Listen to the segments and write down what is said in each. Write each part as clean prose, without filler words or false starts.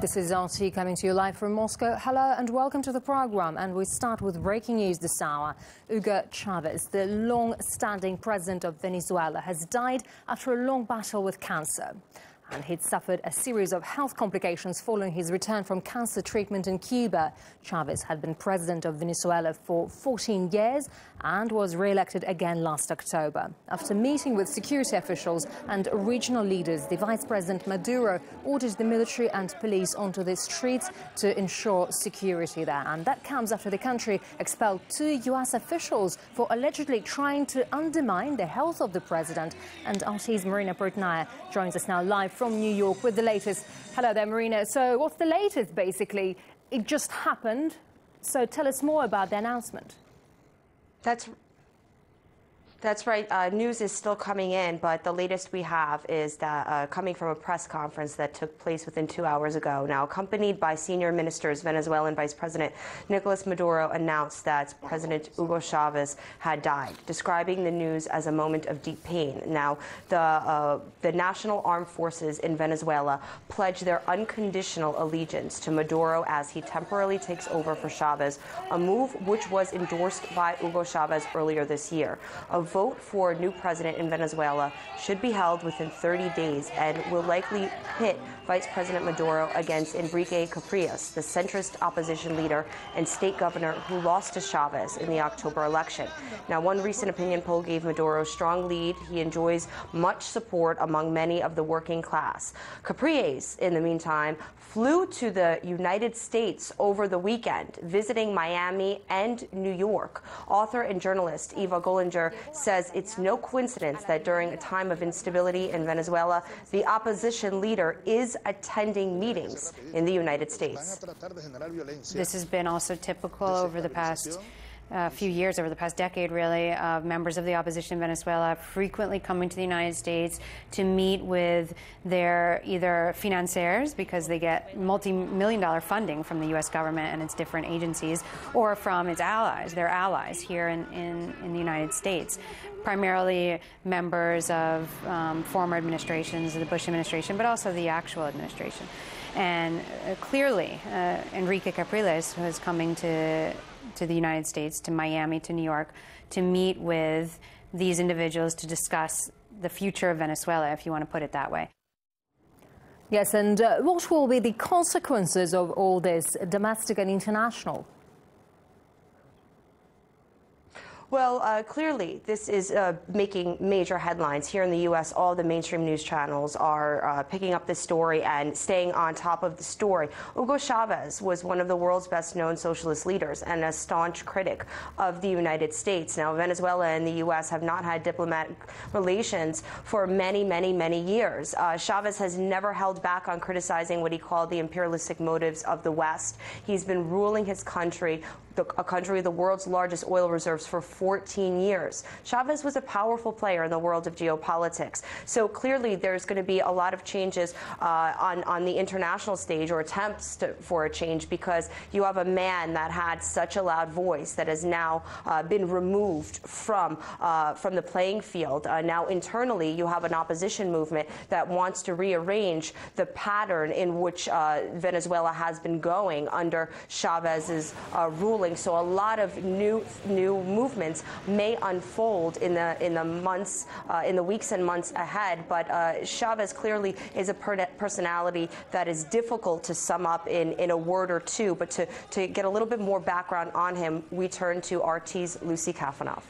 This is RT coming to you live from Moscow. Hello and welcome to the program. And we start with breaking news this hour. Hugo Chavez, the long-standing president of Venezuela, has died after a long battle with cancer. And he'd suffered a series of health complications following his return from cancer treatment in Cuba. Chavez had been president of Venezuela for 14 years and was re-elected again last October. After meeting with security officials and regional leaders, the Vice President Maduro ordered the military and police onto the streets to ensure security there. And that comes after the country expelled 2 U.S. officials for allegedly trying to undermine the health of the president. And RT's Marina Portnaya joins us now live from New York with the latest. Hello there, Marina. So what's the latest, basically? It just happened. So tell us more about the announcement. That's right. News is still coming in, but the latest we have is that coming from a press conference that took place within 2 hours ago. Now, accompanied by senior ministers, Venezuelan Vice President Nicolas Maduro announced that President Hugo Chavez had died, describing the news as a moment of deep pain. Now, the National Armed Forces in Venezuela pledged their unconditional allegiance to Maduro as he temporarily takes over for Chavez, a move which was endorsed by Hugo Chavez earlier this year. A vote for a new president in Venezuela should be held within 30 days and will likely pit Vice President Maduro against Enrique Capriles, the centrist opposition leader and state governor who lost to Chavez in the October election. Now, one recent opinion poll gave Maduro a strong lead. He enjoys much support among many of the working class. Capriles, in the meantime, flew to the United States over the weekend, visiting Miami and New York. Author and journalist Eva Gollinger says it's no coincidence that during a time of instability in Venezuela, the opposition leader is attending meetings in the United States. This has been also typical over the past few years, over the past decade, really, of members of the opposition in Venezuela frequently coming to the United States to meet with their either financiers, because they get multi-million-dollar funding from the U.S. government and its different agencies, or from its allies, their allies here in the United States. Primarily members of former administrations, the Bush administration, but also the actual administration. And clearly, Enrique Capriles, who is coming to the United States, to Miami, to New York, to meet with these individuals to discuss the future of Venezuela, if you want to put it that way. Yes, and what will be the consequences of all this, domestic and international? Well, clearly, this is making major headlines. Here in the U.S., all the mainstream news channels are picking up this story and staying on top of the story. Hugo Chavez was one of the world's best-known socialist leaders and a staunch critic of the United States. Now, Venezuela and the U.S. have not had diplomatic relations for many, many, many years. Chavez has never held back on criticizing what he called the imperialistic motives of the West. He's been ruling his country, a country with the world's largest oil reserves, for 14 years. Chavez was a powerful player in the world of geopolitics. So clearly there's going to be a lot of changes on the international stage, or attempts for a change, because you have a man that had such a loud voice that has now been removed from the playing field. Now internally you have an opposition movement that wants to rearrange the pattern in which Venezuela has been going under Chavez's ruling. So a lot of new movements may unfold in the weeks and months ahead. But Chavez clearly is a personality that is difficult to sum up in a word or two. But to get a little bit more background on him, we turn to RT's Lucy Kafanoff.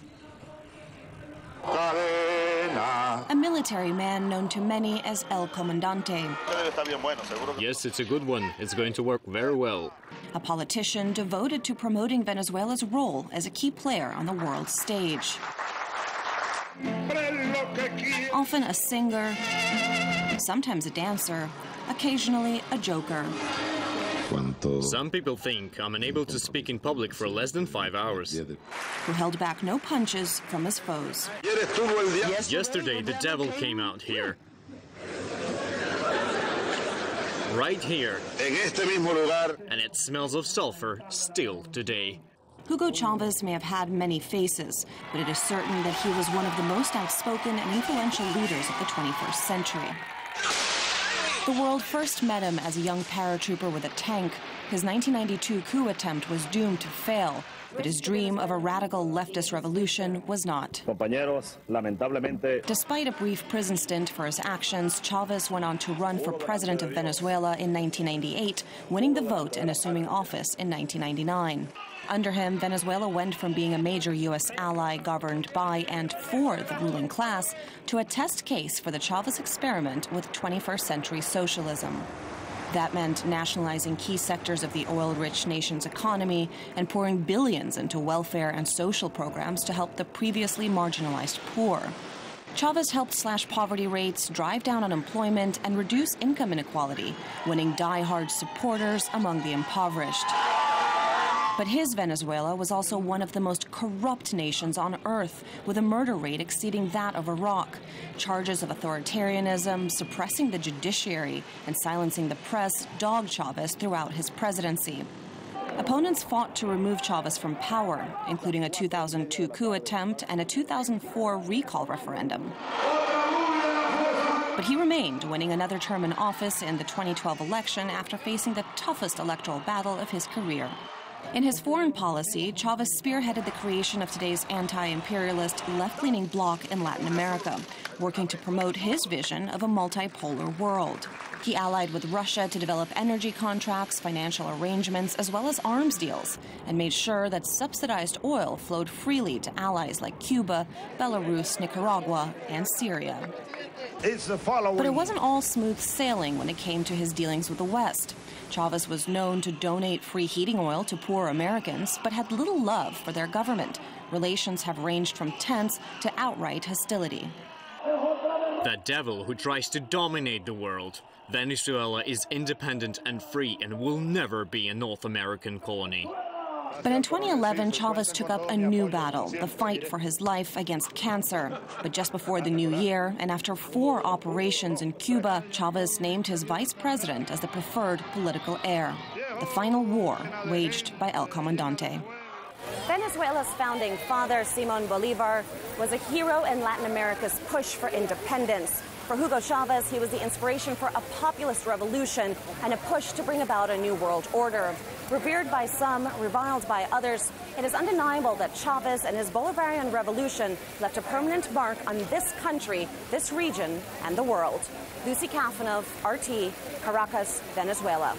A military man known to many as El Comandante. Yes, it's a good one. It's going to work very well. A politician devoted to promoting Venezuela's role as a key player on the world stage. Often a singer, sometimes a dancer, occasionally a joker. Some people think I'm unable to speak in public for less than 5 hours. Who held back no punches from his foes. Yesterday, the devil came out here. Right here. And it smells of sulfur still today. Hugo Chavez may have had many faces, but it is certain that he was one of the most outspoken and influential leaders of the 21st century. The world first met him as a young paratrooper with a tank. His 1992 coup attempt was doomed to fail, but his dream of a radical leftist revolution was not. Despite a brief prison stint for his actions, Chavez went on to run for president of Venezuela in 1998, winning the vote and assuming office in 1999. Under him, Venezuela went from being a major U.S. ally governed by and for the ruling class to a test case for the Chavez experiment with 21st century socialism. That meant nationalizing key sectors of the oil-rich nation's economy and pouring billions into welfare and social programs to help the previously marginalized poor. Chavez helped slash poverty rates, drive down unemployment, and reduce income inequality, winning die-hard supporters among the impoverished. But his Venezuela was also one of the most corrupt nations on earth, with a murder rate exceeding that of Iraq. Charges of authoritarianism, suppressing the judiciary, and silencing the press dogged Chavez throughout his presidency. Opponents fought to remove Chavez from power, including a 2002 coup attempt and a 2004 recall referendum. But he remained, winning another term in office in the 2012 election after facing the toughest electoral battle of his career. In his foreign policy, Chavez spearheaded the creation of today's anti-imperialist left-leaning bloc in Latin America, working to promote his vision of a multipolar world. He allied with Russia to develop energy contracts, financial arrangements, as well as arms deals, and made sure that subsidized oil flowed freely to allies like Cuba, Belarus, Nicaragua, and Syria. But it wasn't all smooth sailing when it came to his dealings with the West. Chavez was known to donate free heating oil to poor Americans, but had little love for their government. Relations have ranged from tense to outright hostility. The devil who tries to dominate the world. Venezuela is independent and free and will never be a North American colony. But in 2011, Chavez took up a new battle, the fight for his life against cancer. But just before the new year, and after 4 operations in Cuba, Chavez named his vice president as the preferred political heir. The final war waged by El Comandante. Venezuela's founding father, Simón Bolívar, was a hero in Latin America's push for independence. For Hugo Chavez, he was the inspiration for a populist revolution and a push to bring about a new world order. Revered by some, reviled by others, it is undeniable that Chavez and his Bolivarian revolution left a permanent mark on this country, this region, and the world. Lucy Kafanov, RT, Caracas, Venezuela.